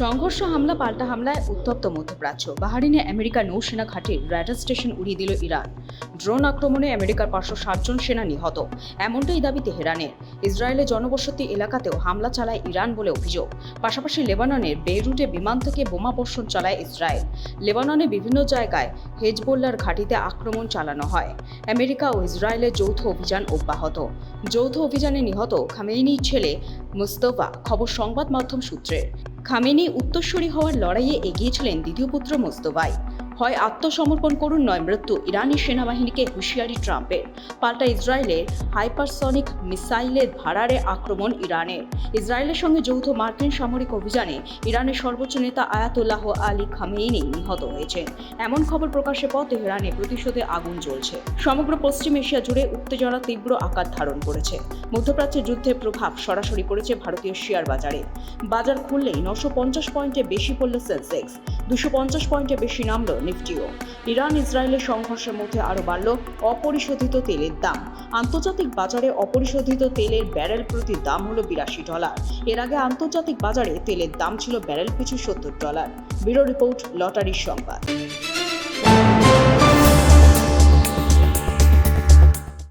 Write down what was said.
সংঘর্ষ হামলা পাল্টা হামলায় উত্তপ্ত মধ্যপ্রাচ্য। বাহারিনে আমেরিকার নৌসেনা ঘাঁটির র্যাডার স্টেশন উড়িয়ে দিল ইরান। ড্রোন আক্রমণে আমেরিকার 560 জন সেনা নিহত, এমনটাই দাবি তেহরানের। ইসরায়েলের জনবসতি এলাকাতেও হামলা চালায় ইরান বলে অভিযোগ। পাশাপাশি লেবাননের বেইরুটে বিমান থেকে বোমাবর্ষণ চালায় ইসরায়েল। লেবাননে বিভিন্ন জায়গায় হেজবোল্লার ঘাঁটিতে আক্রমণ চালানো হয়। আমেরিকা ও ইসরায়েলের যৌথ অভিযান অব্যাহত। যৌথ অভিযানে নিহত খামেনির ছেলে মুস্তফা, খবর সংবাদ মাধ্যম সূত্রের। খামেনি উত্তরসূরি হওয়ার লড়াইয়ে এগিয়েছিলেন দ্বিতীয় পুত্র মোস্তফাই। হয় আত্মসমর্পণ করুন, নয় মৃত্যু, ইরানি সেনাবাহিনীকে হুঁশিয়ারি ট্রাম্পের। পাল্টা ইসরায়েলের হাইপারসনিক মিসাইলের ভাড়ারে আক্রমণ ইরানের। ইসরায়েলের সঙ্গে যৌথ মার্কিন সামরিক অভিযানে ইরানের সর্বোচ্চ নেতা আয়াতুল্লাহ আলী খামেনি নিহত হয়েছেন। এমন খবর প্রকাশের পর তেহরানে প্রতিশোধে আগুন জ্বলছে। সমগ্র পশ্চিম এশিয়া জুড়ে উত্তেজনা তীব্র আকার ধারণ করেছে। মধ্যপ্রাচ্যের যুদ্ধের প্রভাব সরাসরি পড়েছে ভারতীয় শেয়ার বাজারে। বাজার খুললেই 950 পয়েন্টে বেশি পড়ল সেন্সেক্স, 250 পয়েন্টে বেশি নামল নিফটিও। ইরান ইসরায়েলের সংঘর্ষের মধ্যে আরও বাড়ল অপরিশোধিত তেলের দাম। আন্তর্জাতিক বাজারে অপরিশোধিত তেলের ব্যারেল প্রতি দাম হলো $82। এর আগে আন্তর্জাতিক বাজারে তেলের দাম ছিল ব্যারেল পিছু $70। ব্যুরো রিপোর্ট, লটারির সংবাদ।